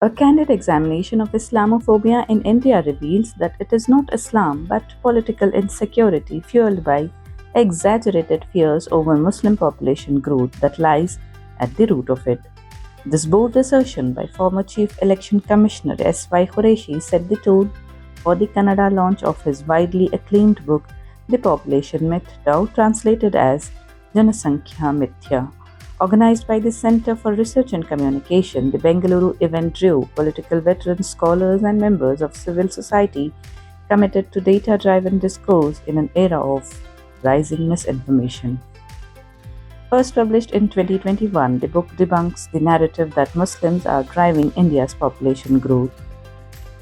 A candid examination of Islamophobia in India reveals that it is not Islam but political insecurity fueled by exaggerated fears over Muslim population growth that lies at the root of it. This bold assertion by former Chief Election Commissioner S.Y. Quraishi set the tone for the Kannada launch of his widely acclaimed book, The Population Myth, now translated as Janasankhye Mithya. Organized by the Center for Research and Communication, the Bengaluru event drew political veterans, scholars, and members of civil society committed to data driven discourse in an era of rising misinformation. First published in 2021, the book debunks the narrative that Muslims are driving India's population growth.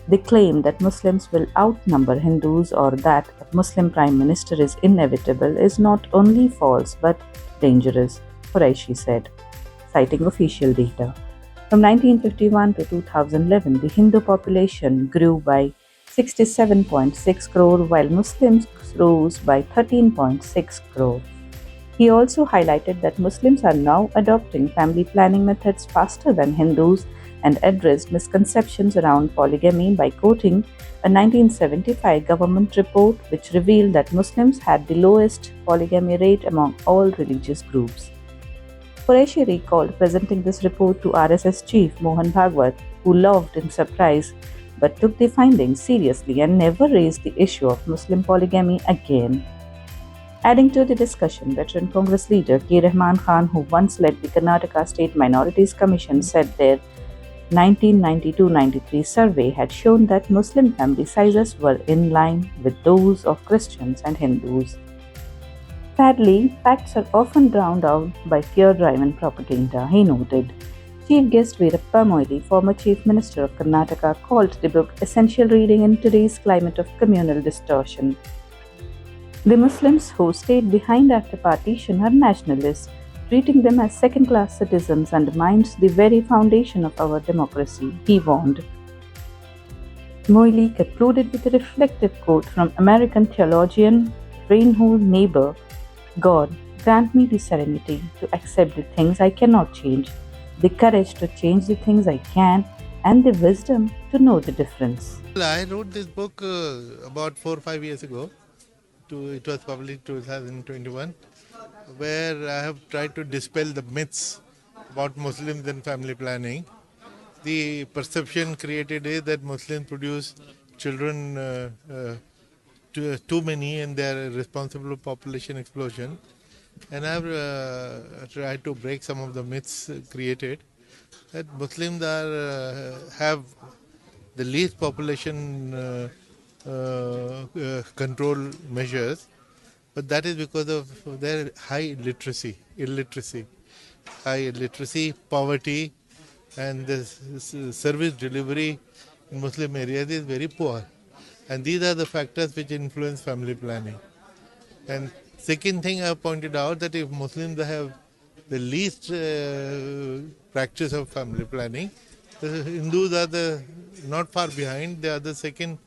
The claim that Muslims will outnumber Hindus or that a Muslim prime minister is inevitable is not only false but dangerous, Quraishi said, citing official data. From 1951 to 2011, the Hindu population grew by 67.6 crore while Muslims rose by 13.6 crore. He also highlighted that Muslims are now adopting family planning methods faster than Hindus and addressed misconceptions around polygamy by quoting a 1975 government report which revealed that Muslims had the lowest polygamy rate among all religious groups. Quraishi recalled presenting this report to RSS chief Mohan Bhagwat, who laughed in surprise but took the findings seriously and never raised the issue of Muslim polygamy again. Adding to the discussion, veteran Congress leader K. Rahman Khan, who once led the Karnataka State Minorities Commission, said their 1992-93 survey had shown that Muslim family sizes were in line with those of Christians and Hindus. Sadly, facts are often drowned out by fear-driven propaganda, he noted. Chief guest Veerappa Moily, former Chief Minister of Karnataka, called the book essential reading in today's climate of communal distortion. The Muslims who stayed behind after partition are nationalists. Treating them as second-class citizens undermines the very foundation of our democracy, he warned. Moily concluded with a reflective quote from American theologian Reinhold Niebuhr, God, grant me the serenity to accept the things I cannot change, the courage to change the things I can, and the wisdom to know the difference. I wrote this book about 4 or 5 years ago. It was published in 2021, where I have tried to dispel the myths about Muslims and family planning. The perception created is that Muslims produce children too many and they are responsible for population explosion. And I have tried to break some of the myths created that Muslims have the least population control measures, but that is because of their high illiteracy, poverty, and the service delivery in Muslim areas is very poor. And these are the factors which influence family planning. And second thing I have pointed out that if Muslims have the least practice of family planning, the Hindus are not far behind. They are the second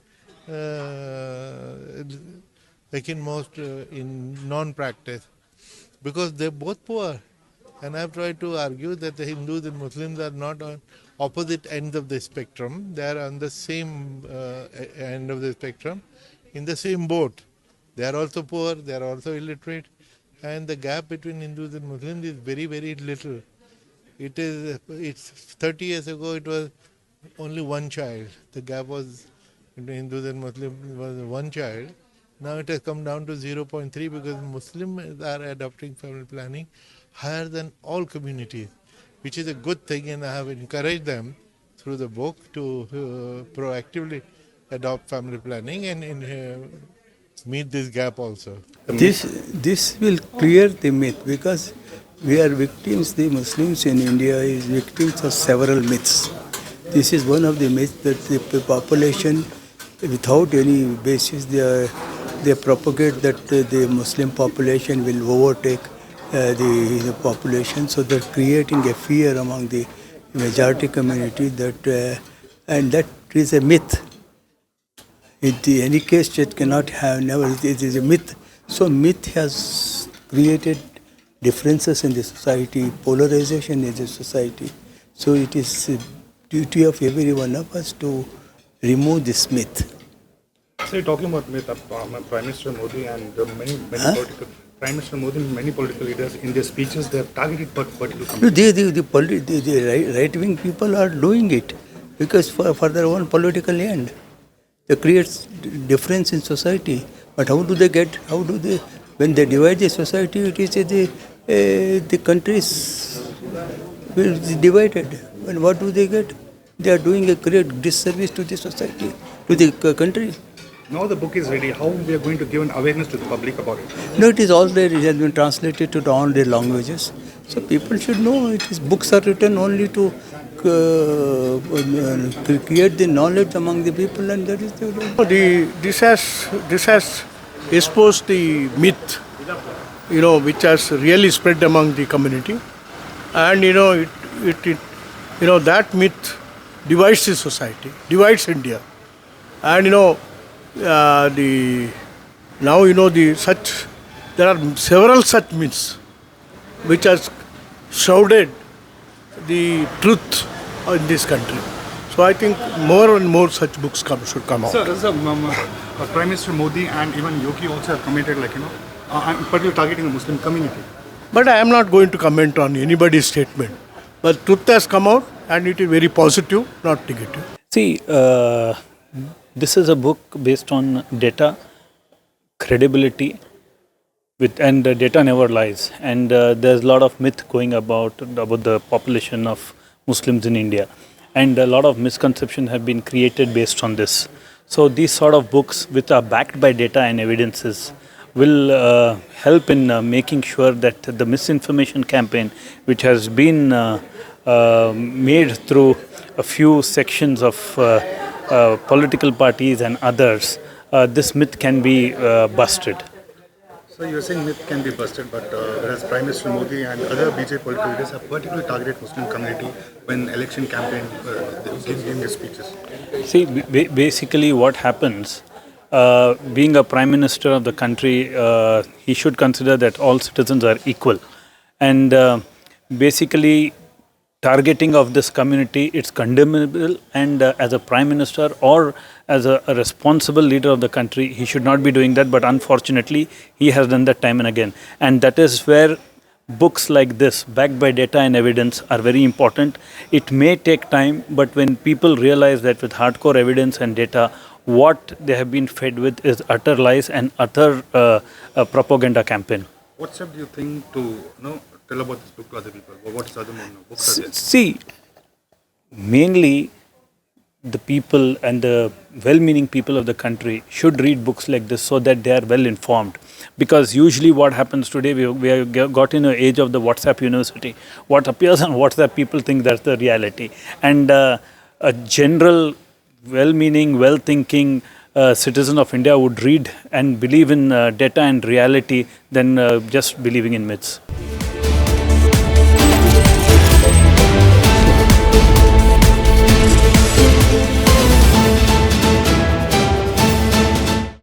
most in non-practice, because they're both poor. And I've tried to argue that the Hindus and Muslims are not on opposite ends of the spectrum. They are on the same end of the spectrum, in the same boat. They are also poor, they are also illiterate, and the gap between Hindus and Muslims is very, very little. It's 30 years ago it was only one child. The gap was between Hindus and Muslims was one child. Now it has come down to 0.3 because Muslims are adopting family planning higher than all communities, which is a good thing, and I have encouraged them through the book to proactively adopt family planning and meet this gap also. This will clear the myth, because we are victims, the Muslims in India is victims of several myths. This is one of the myths that the population, without any basis, they propagate that the Muslim population will overtake the population, so they're creating a fear among the majority community and that is a myth. In any case, it cannot have it is a myth. So myth has created differences in the society, polarization in the society. So it is duty of every one of us to remove this myth. So you're talking about myth, Prime Minister Modi and many political Prime Minister Modi and many political leaders in their speeches they have targeted particular No, communities. the right-wing people are doing it because for their own political end. They create difference in society. But how do they, when they divide the society, it is the country is divided. And what do they get? They are doing a great disservice to the society, to the country. Now the book is ready. How we are going to give an awareness to the public about it? No, it is all there. It has been translated to all the languages. So people should know it is books are written only to create the knowledge among the people, and that is This has exposed the myth, which has really spread among the community, and that myth divides the society, divides India, and there are several such myths which has shrouded the truth in this country. So I think more and more such books should come out. Sir, as Prime Minister Modi and even Yogi also have commented particularly targeting the Muslim community. But I am not going to comment on anybody's statement. But truth has come out and it is very positive, not negative. See, this is a book based on data, credibility, and data never lies. And there's a lot of myth going about the population of Muslims in India. And a lot of misconceptions have been created based on this. So these sort of books, which are backed by data and evidences, will help in making sure that the misinformation campaign, which has been made through a few sections of political parties and others, this myth can be busted. So you're saying myth can be busted, but whereas Prime Minister Modi and other BJP political leaders have particularly targeted Muslim community when election campaign giving their speeches. See, basically what happens, being a Prime Minister of the country, he should consider that all citizens are equal. And basically targeting of this community, it's condemnable, and as a Prime Minister or as a responsible leader of the country, he should not be doing that, but unfortunately he has done that time and again. And that is where books like this, backed by data and evidence, are very important. It may take time, but when people realize that with hardcore evidence and data, what they have been fed with is utter lies and utter propaganda campaign. What step do you think to tell about this book to other people? Or what is other books are there? See, mainly the people and the well-meaning people of the country should read books like this so that they are well informed. Because usually what happens today, we have got in an age of the WhatsApp university. What appears on WhatsApp, people think that's the reality. And a general well-meaning, well-thinking citizen of India would read and believe in data and reality than just believing in myths.